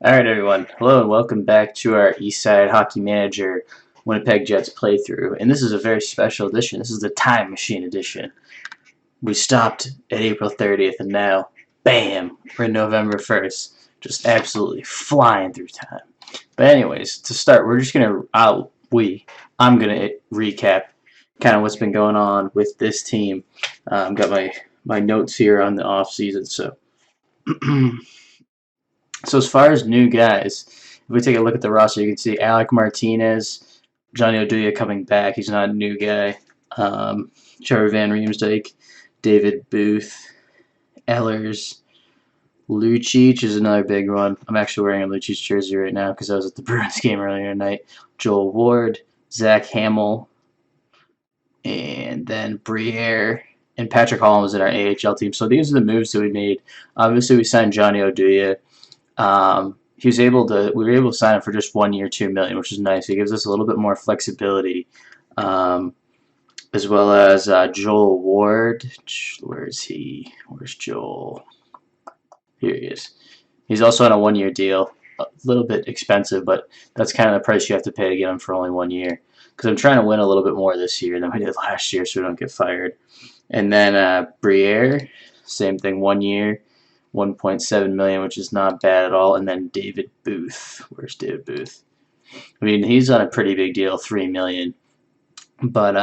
Alright everyone, hello and welcome back to our Eastside Hockey Manager Winnipeg Jets playthrough. And this is a very special edition. This is the Time Machine edition. We stopped at April 30th and now, bam, we're in November 1st. Just absolutely flying through time. But anyways, to start, we're just going to, I'm going to recap kind of what's been going on with this team. Got my notes here on the off season, so... So as far as new guys, if we take a look at the roster, you can see Alec Martinez, Johnny Oduya coming back. He's not a new guy. Trevor Van Riemsdyk, David Booth, Ehlers, Lucic is another big one. I'm actually wearing a Lucic jersey right now because I was at the Bruins game earlier tonight. Joel Ward, Zach Hamill, and then Briere and Patrick Holland was in our AHL team. So these are the moves that we made. Obviously, we signed Johnny Oduya. We were able to sign him for just 1 year, $2 million, which is nice. He gives us a little bit more flexibility, as well as Joel Ward. Where is he? Where's Joel? Here he is. He's also on a 1 year deal. A little bit expensive, but that's kind of the price you have to pay to get him for only 1 year. Because I'm trying to win a little bit more this year than we did last year, so we don't get fired. And then Briere, same thing, 1 year. 1.7 million, which is not bad at all. And then David Booth. Where's David Booth? I mean, he's on a pretty big deal, 3 million. But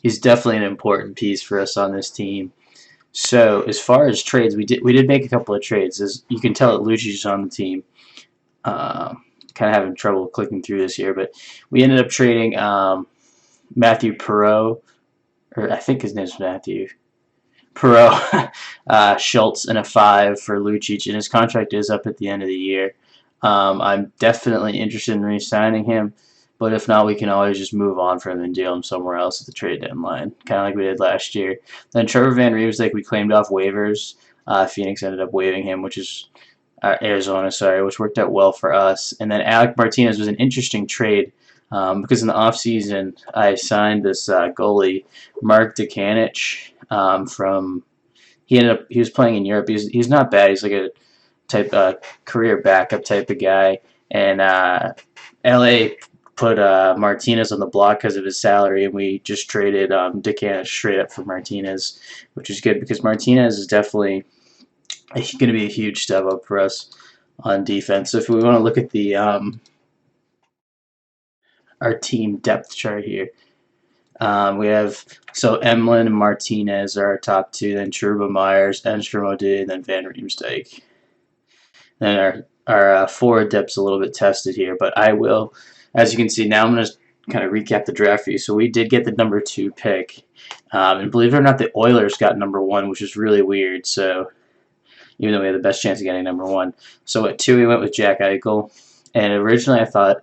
he's definitely an important piece for us on this team. So as far as trades, we did make a couple of trades. As you can tell that Lucic is on the team. Kind of having trouble clicking through this here, but we ended up trading Matthew Perreault, or I think his name's Matthew. Perreault, Schultz, and a 5 for Lucic, and his contract is up at the end of the year. I'm definitely interested in re-signing him, but if not, we can always just move on from him and deal him somewhere else at the trade deadline, kind of like we did last year. Then Trevor Van Riemsdyk, we claimed off waivers. Phoenix ended up waiving him, Arizona, which worked out well for us. And then Alec Martinez was an interesting trade. Because in the offseason, I signed this goalie, Mark Dekanich, he was playing in Europe. He's not bad. He's like a career backup type of guy. And LA put Martinez on the block because of his salary, and we just traded Dekanich straight up for Martinez, which is good because Martinez is definitely going to be a huge step up for us on defense. So if we want to look at the our team depth chart here. We have Emlyn and Martinez are our top two, then Trouba, Myers, Enstrom, O'Day, and then Van Riemsdyk. Then our forward depth's a little bit tested here, but I will, as you can see, now I'm going to kind of recap the draft for you. So we did get the number 2 pick, and believe it or not, the Oilers got number 1, which is really weird. So even though we had the best chance of getting number 1, so at 2 we went with Jack Eichel, and originally I thought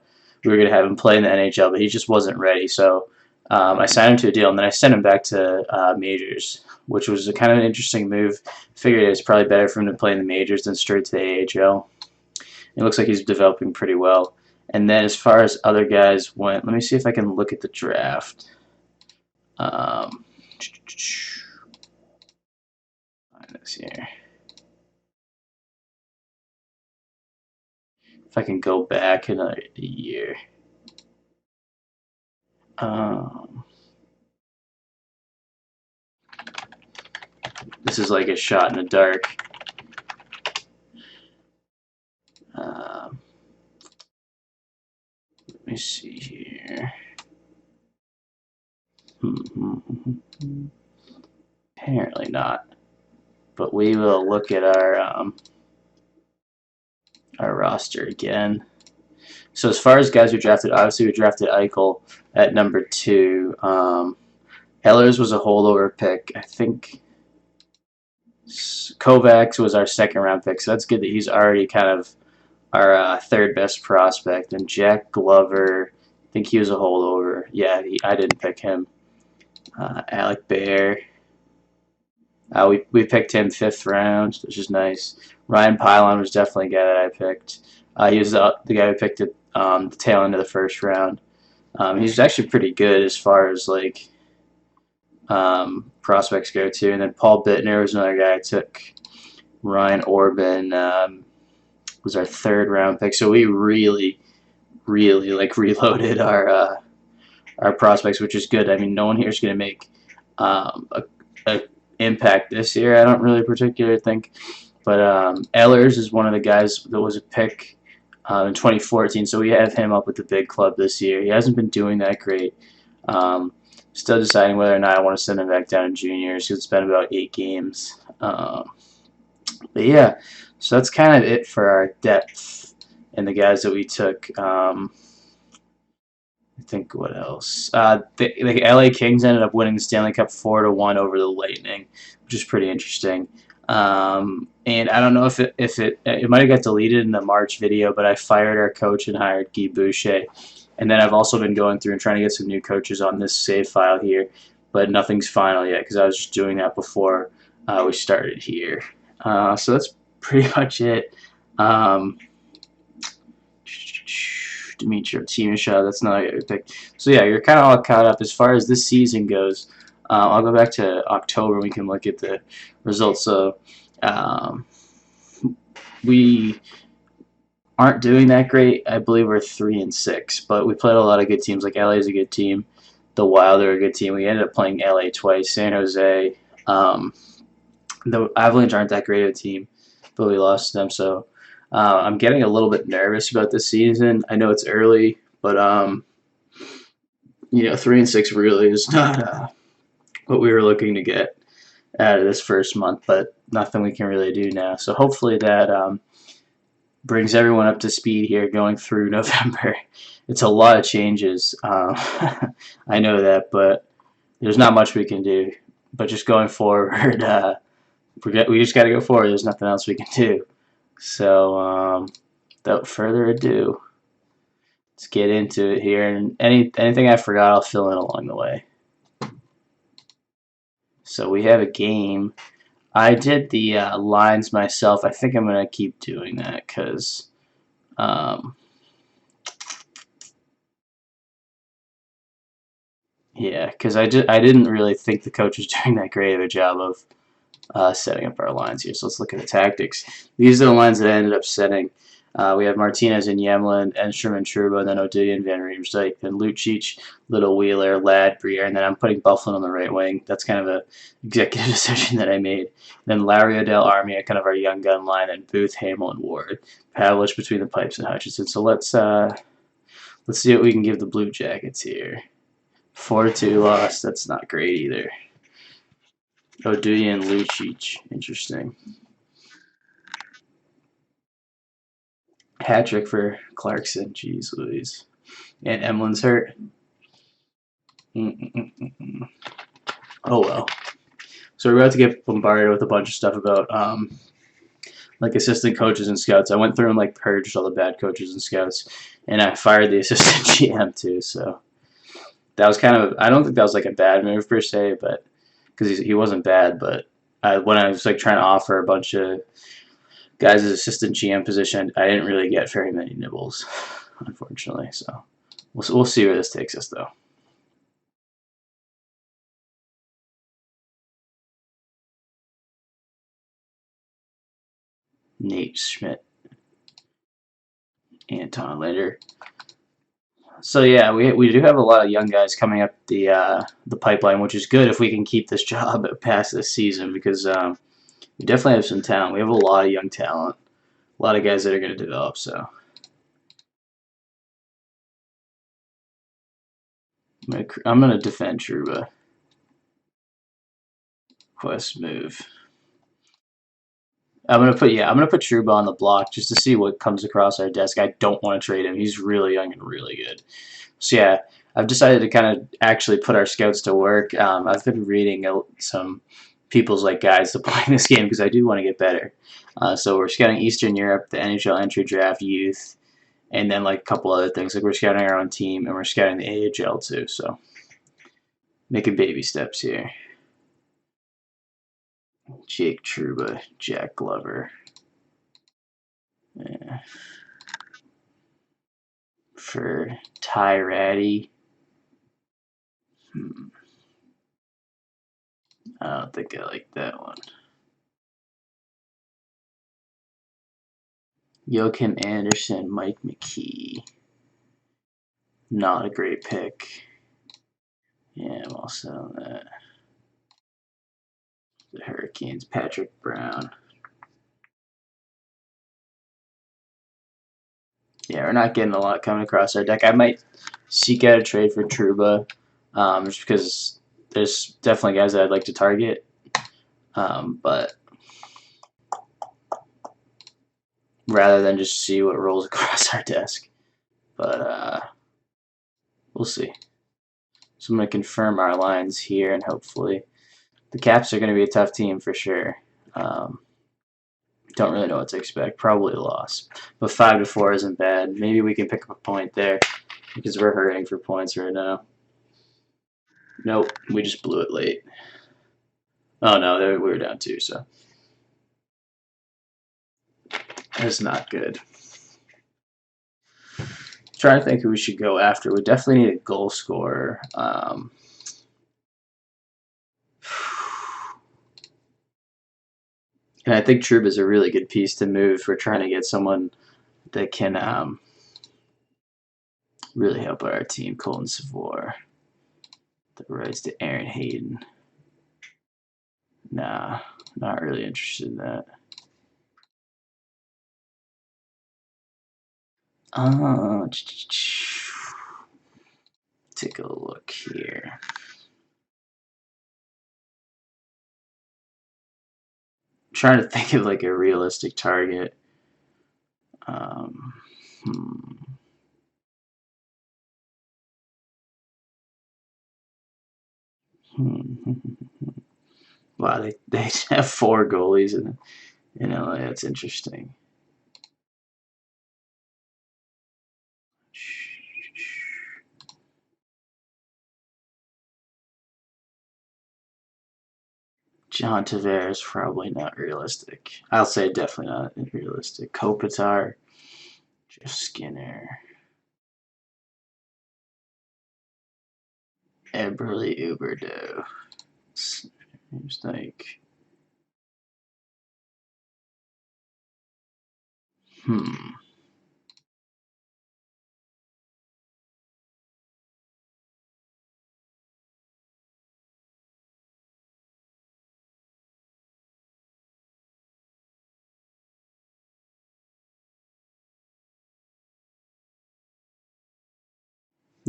we were going to have him play in the NHL, but he just wasn't ready. So I signed him to a deal, and then I sent him back to majors, which was kind of an interesting move. Figured it's probably better for him to play in the majors than straight to the AHL. It looks like he's developing pretty well. And then as far as other guys went, let me see if I can look at the draft. Find this here. If I can go back another year. This is like a shot in the dark. Let me see here. Apparently not. But we will look at our roster again. So as far as guys we drafted, obviously we drafted Eichel at number 2. Ehlers was a holdover pick. I think Kovacs was our 2nd round pick, so that's good that he's already kind of our 3rd best prospect. And Jack Glover, I think he was a holdover. Yeah, I didn't pick him. Alec Bear. We picked him 5th round, which is nice. Ryan Pylon was definitely a guy that I picked. He was the guy who picked it the tail end of the 1st round. He's actually pretty good as far as like prospects go too. And then Paul Bittner was another guy I took. Ryan Orban, was our 3rd round pick. So we really, really like reloaded our prospects, which is good. I mean, no one here is going to make a impact this year. I don't really particularly think, but Ehlers is one of the guys that was a pick in 2014, so we have him up with the big club this year. He hasn't been doing that great. Still deciding whether or not I want to send him back down in juniors because it's been about 8 games. But yeah, so that's kind of it for our depth and the guys that we took. I think what else? The LA Kings ended up winning the Stanley Cup 4-1 over the Lightning, which is pretty interesting. And I don't know if it might have got deleted in the March video, but I fired our coach and hired Guy Boucher. And then I've also been going through and trying to get some new coaches on this save file here, but nothing's final yet because I was just doing that before we started here. So that's pretty much it. Dmitry Timosha, that's not a good pick. So yeah, you're kind of all caught up as far as this season goes. I'll go back to October and we can look at the results. So we aren't doing that great. I believe we're 3-6, but we played a lot of good teams. Like LA is a good team. The Wild are a good team. We ended up playing LA twice. San Jose. The Avalanche aren't that great of a team, but we lost to them. So I'm getting a little bit nervous about this season. I know it's early, but 3-6 really is not what we were looking to get out of this first month, but nothing we can really do now. So hopefully that brings everyone up to speed here going through November. It's a lot of changes. I know that, but there's not much we can do. But just going forward, we just got to go forward. There's nothing else we can do. So without further ado, let's get into it here. And anything I forgot, I'll fill in along the way. So we have a game. I did the lines myself. I think I'm going to keep doing that because yeah, because I didn't really think the coach was doing that great of a job of setting up our lines here. So let's look at the tactics. These are the lines that I ended up setting. We have Martinez and Yemlin, Enstrom and Trouba, then Oduya and Van Riemsdyk, then Lucic, Little Wheeler, Ladd, Briere, and then I'm putting Bufflin on the right wing. That's kind of a executive decision that I made. Then Larry, Odell, Armia, kind of our young gun line, and Booth, Hamill, and Ward. Pavlich between the pipes and Hutchinson. So let's see what we can give the Blue Jackets here. 4-2 loss. That's not great either. Oduya and Lucic. Interesting. Hat trick for Clarkson. Jeez Louise. And Emlin's hurt. Oh well. So we're about to get bombarded with a bunch of stuff about like assistant coaches and scouts. I went through and like purged all the bad coaches and scouts, and I fired the assistant GM too. So that was kind of, I don't think that was like a bad move per se, but because he wasn't bad, but when I was like trying to offer a bunch of guys as assistant GM position, I didn't really get very many nibbles, unfortunately. So we'll see where this takes us though. Nate Schmidt, Anton Linder. So yeah, we do have a lot of young guys coming up the pipeline, which is good if we can keep this job past this season because we definitely have some talent. We have a lot of young talent, a lot of guys that are going to develop. So I'm gonna defend Trouba. Quest move. I'm gonna put Trouba on the block just to see what comes across our desk. I don't want to trade him. He's really young and really good. So yeah, I've decided to kind of actually put our scouts to work. I've been reading some people's like guides to playing this game because I do want to get better. So we're scouting Eastern Europe, the NHL entry draft, youth, and then like a couple other things. Like we're scouting our own team and we're scouting the AHL too. So making baby steps here. Jake Trouba, Jack Glover. Yeah. For Ty Ratty. I don't think I like that one. Joachim Anderson, Mike McKee. Not a great pick. Yeah, I'm also on that. The Hurricanes, Patrick Brown. Yeah, we're not getting a lot coming across our deck. I might seek out a trade for Trouba, just because there's definitely guys that I'd like to target. But rather than just see what rolls across our desk. But we'll see. So I'm going to confirm our lines here, and hopefully the Caps are going to be a tough team for sure. Don't really know what to expect. Probably a loss. But 5-4 isn't bad. Maybe we can pick up a point there because we're hurting for points right now. Nope, we just blew it late. Oh no, we were down 2, so that's not good. Trying to think who we should go after. We definitely need a goal scorer. And I think Trouba is a really good piece to move. We're trying to get someone that can really help our team. Colton Savor. The rights to Aaron Hayden. Nah, not really interested in that. Take a look here. I'm trying to think of like a realistic target. Wow, they have 4 goalies in LA. That's interesting. John Tavares, probably not realistic. I'll say definitely not realistic. Kopitar, Jeff Skinner, Eberle Uberdo. Seems like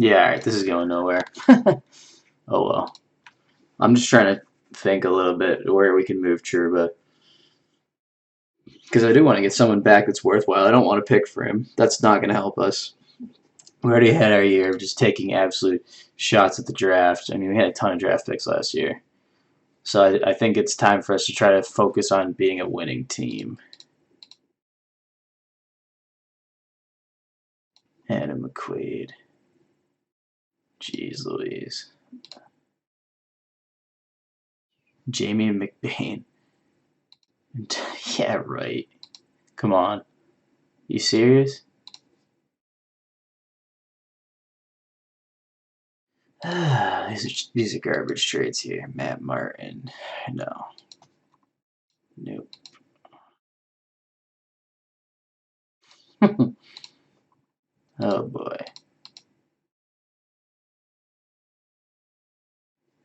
Yeah, alright, this is going nowhere. Oh well. I'm just trying to think a little bit where we can move Trouba. Because I do want to get someone back that's worthwhile. I don't want to pick for him. That's not going to help us. We already had our year of just taking absolute shots at the draft. I mean, we had a ton of draft picks last year. So I think it's time for us to try to focus on being a winning team. Adam McQuaid. Jeez Louise. Jamie McBain. Yeah, right. Come on. You serious? These are garbage trades here. Matt Martin. No. Nope. Oh boy.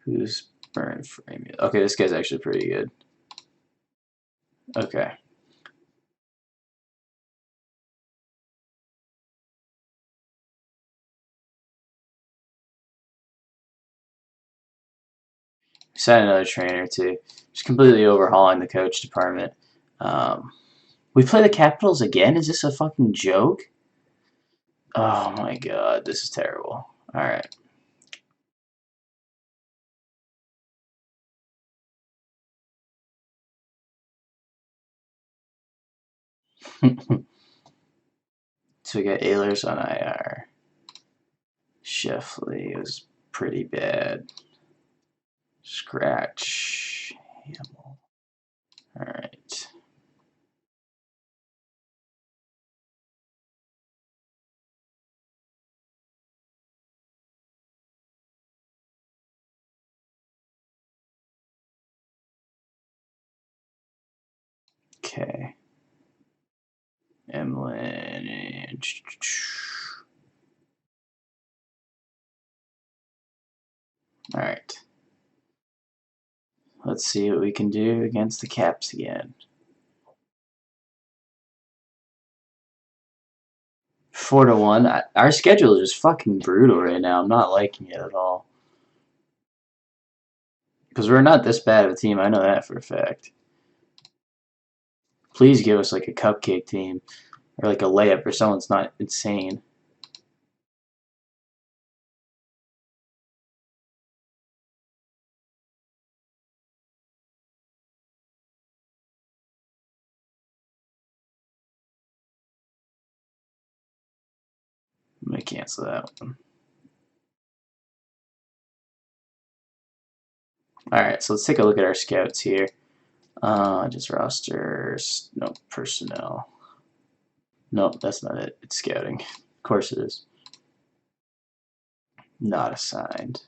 Who's Burn Frame? Okay, this guy's actually pretty good. Okay. Signed another trainer too. Just completely overhauling the coach department. We play the Capitals again? Is this a fucking joke? Oh my god, this is terrible. Alright. So we got Ehlers on IR. Sheffley was pretty bad. Scratch. Alright. Okay. Emlyn. All right. Let's see what we can do against the Caps again. 4-1. Our schedule is just fucking brutal right now. I'm not liking it at all. Because we're not this bad of a team. I know that for a fact. Please give us like a cupcake team. Or like a layup or someone's not insane. I'm going to cancel that one. Alright, so let's take a look at our scouts here. Just rosters. Nope, personnel. Nope, that's not it. It's scouting. Of course it is. Not assigned.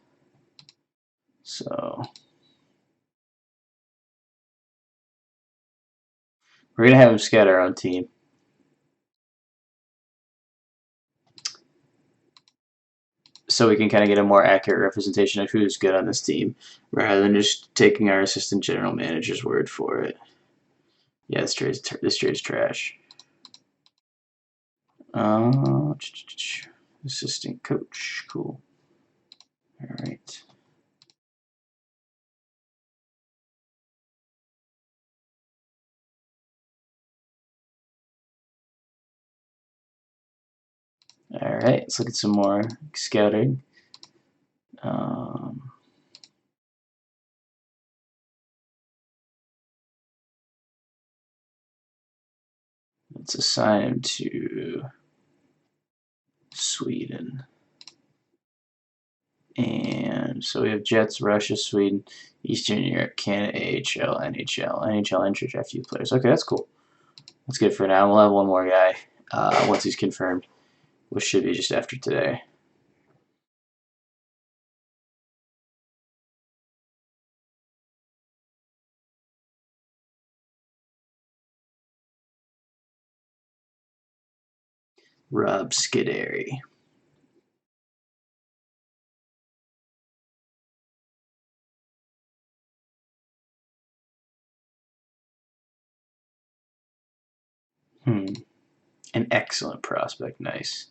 So we're going to have them scout our own team. So we can kind of get a more accurate representation of who's good on this team, rather than just taking our assistant general manager's word for it. Yeah, this trade's trash. Assistant coach, cool. All right. All right, let's look at some more scouting. Let's assign him to Sweden. And so we have Jets, Russia, Sweden, Eastern Europe, Canada, AHL, NHL, NHL entry draft youth players. Okay, that's cool. That's good for now. We'll have one more guy once he's confirmed, which should be just after today. Rob Scuderi. An excellent prospect. Nice.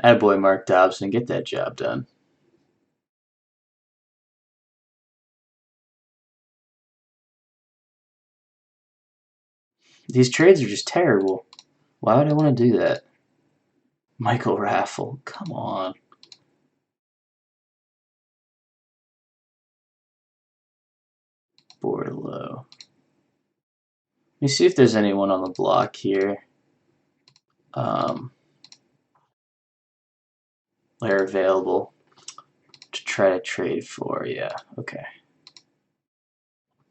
Attaboy, Mark Dobson. Get that job done. These trades are just terrible. Why would I want to do that? Michael Raffle. Come on. Bordelot. Let me see if there's anyone on the block here. They're available to try to trade for. Yeah, okay.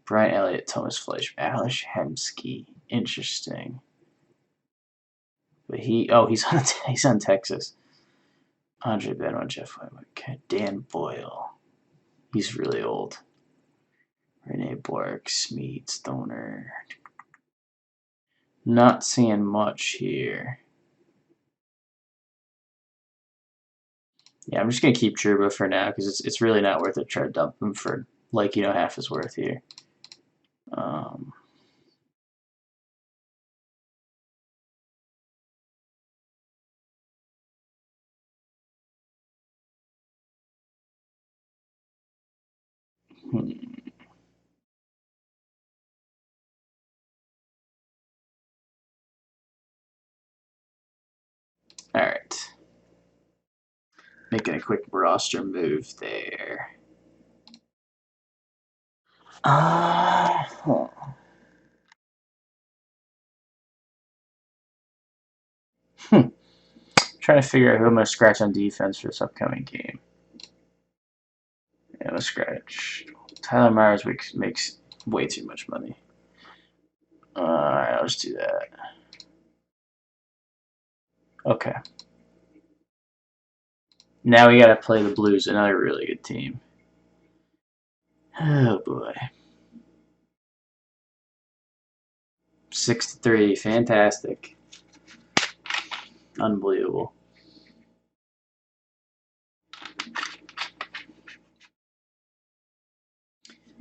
Brian Elliott, Thomas Fleisch, Alish Hemsky. Interesting. But he's on Texas. Andre Benoit, Jeff White, Dan Boyle. He's really old. Rene Bork, Smead, Stoner. Not seeing much here. Yeah, I'm just gonna keep Truba for now because it's really not worth it to try to dump him for like half his worth here. All right. Making a quick roster move there. Huh. Trying to figure out who I'm going to scratch on defense for this upcoming game. Yeah, I'm going to scratch. Tyler Myers makes way too much money. Alright, I'll just do that. Okay. Now we got to play the Blues, another really good team. Oh boy. 6-3. Fantastic. Unbelievable.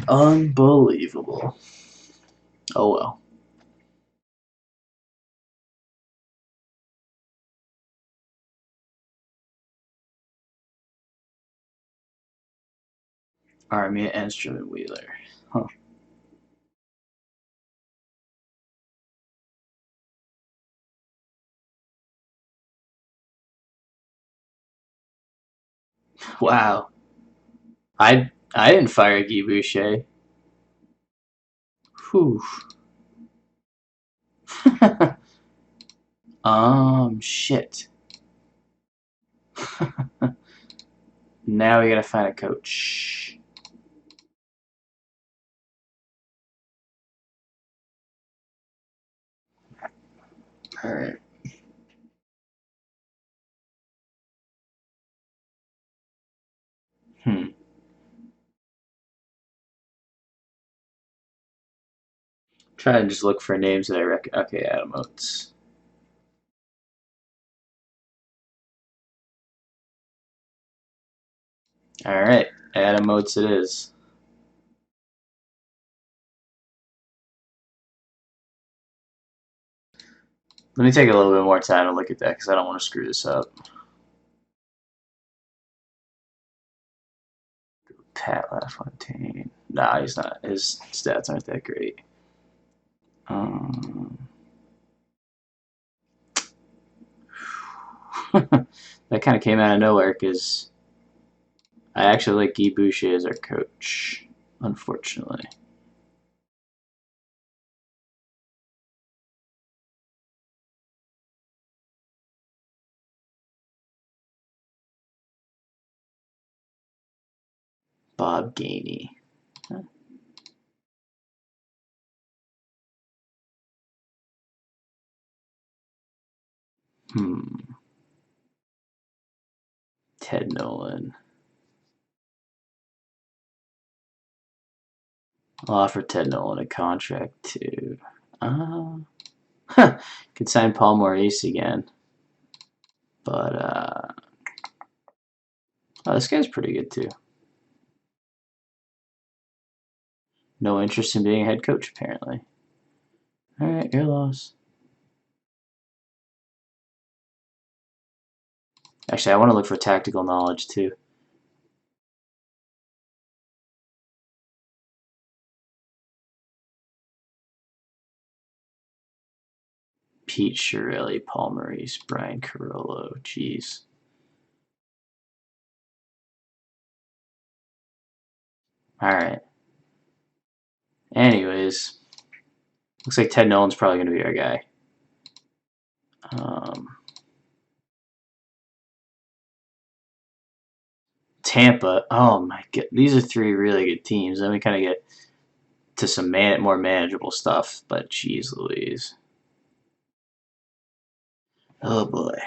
Unbelievable. Oh well. Army Instrument Wheeler. Huh. Wow. I didn't fire Guy Boucher. Whew. Shit. Now we gotta find a coach. Alright. Try and just look for names that I reckon. Okay, Adam Oates. Alright, Adam Oates it is. Let me take a little bit more time to look at that because I don't want to screw this up. Pat LaFontaine. Nah, he's not. His stats aren't that great. That kind of came out of nowhere because I actually like Guy Boucher as our coach, unfortunately. Bob Gainey. Huh. Ted Nolan. I'll offer Ted Nolan a contract too. Could sign Paul Maurice again. But, oh, this guy's pretty good too. No interest in being a head coach, apparently. Alright, your loss. Actually, I want to look for tactical knowledge too. Pete Chiarelli, Paul Maurice, Brian Carollo. Jeez. Alright. Anyways, looks like Ted Nolan's probably going to be our guy. Tampa. Oh my god, these are three really good teams. Then we kind of get to some more manageable stuff. But jeez, Louise. Oh boy.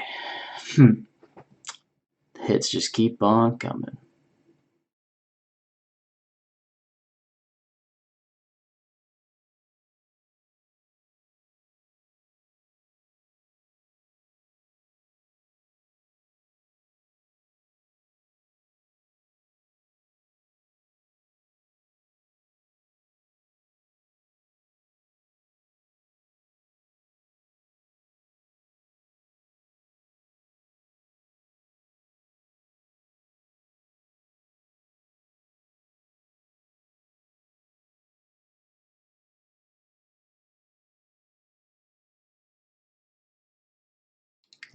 The hits just keep on coming.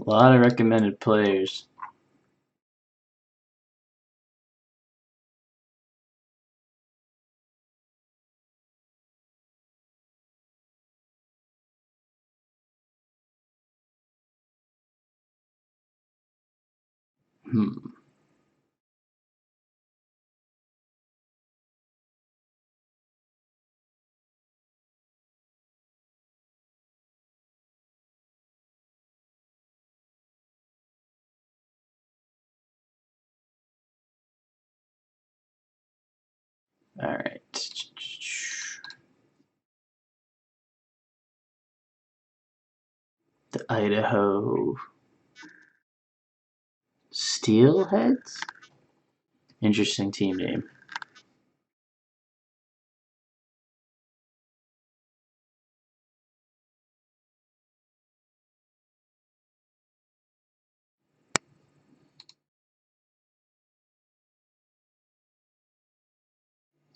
A lot of recommended players. Hmm. All right. The Idaho Steelheads? Interesting team name.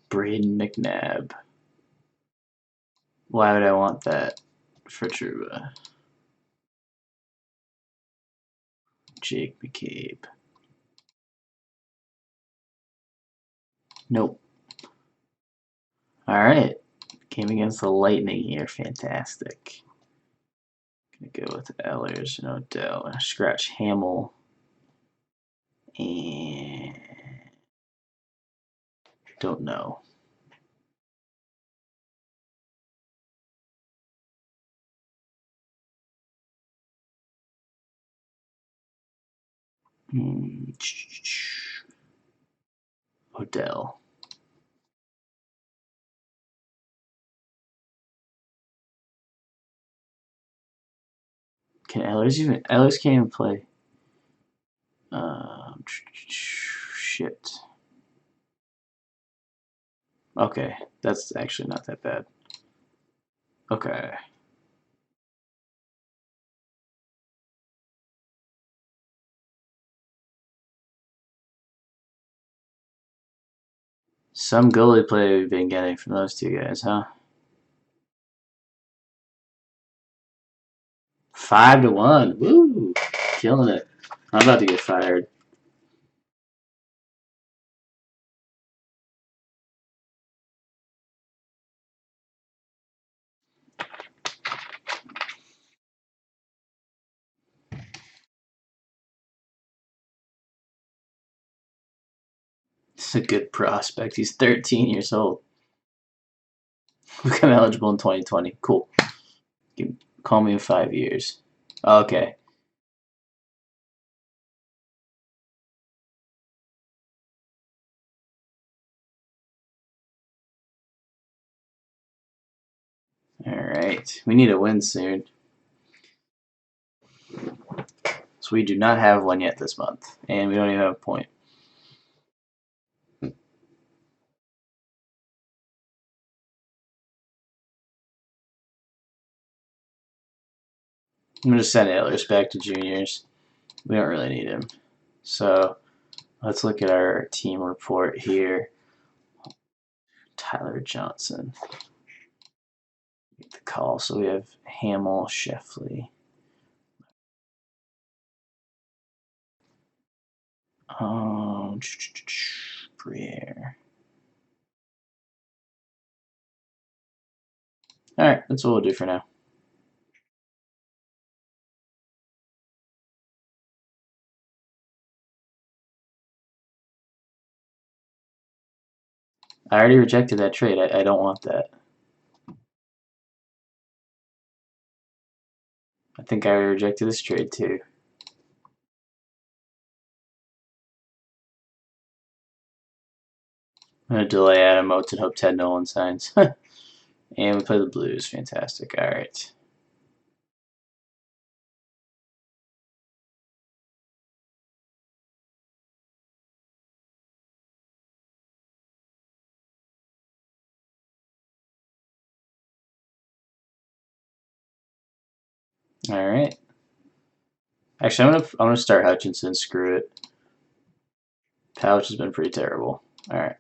Braden McNabb. Why would I want that for Truba? Jake McCabe. Nope. Alright. Game against the Lightning here. Fantastic. Gonna go with Ehlers and Odell. Scratch Hamill. And don't know. Odell. Can Ehlers even? Ehlers can't even play. Shit. Okay, that's actually not that bad. Okay. Some goalie play we've been getting from those two guys, huh? 5-1. Woo! Killing it. I'm about to get fired. It's a good prospect. He's 13 years old. Become eligible in 2020. Cool. Call me in 5 years. Okay. Alright. We need a win soon. So we do not have one yet this month. And we don't even have a point. I'm going to send Ehlers back to juniors. We don't really need him. So let's look at our team report here. Tyler Johnson. Get the call. So we have Hamill, Sheffley. Briere. Alright, that's what we'll do for now. I already rejected that trade. I don't want that. I think I already rejected this trade too. I'm going to delay Adam Oates and hope Ted Nolan signs. And we play the Blues. Fantastic. Alright. Alright. Actually, I'm gonna start Hutchinson. Screw it. Pouch has been pretty terrible. Alright.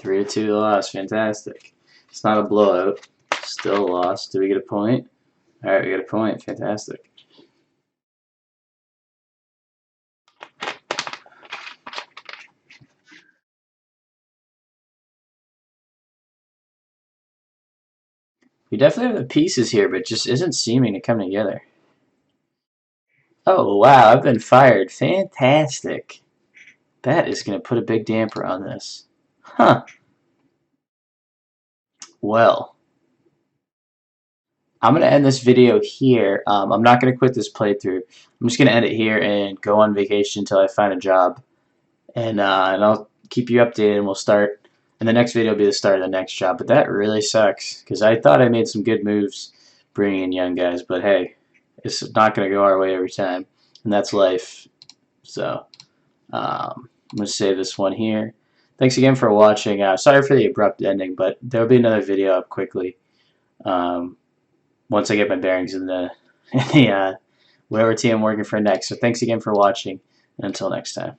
3-2 loss. Fantastic. It's not a blowout. Still a loss. Do we get a point? Alright, we get a point. Fantastic. We definitely have the pieces here, but it just isn't seeming to come together. Oh, wow. I've been fired. Fantastic. That is going to put a big damper on this. Huh. Well, I'm going to end this video here. I'm not going to quit this playthrough. I'm just going to end it here and go on vacation until I find a job. And I'll keep you updated, and we'll start And the next video will be the start of the next job. But that really sucks because I thought I made some good moves bringing in young guys. But hey, it's not going to go our way every time. And that's life. So I'm going to save this one here. Thanks again for watching. Sorry for the abrupt ending, but there will be another video up quickly once I get my bearings in the, whatever team I'm working for next. So thanks again for watching, and until next time.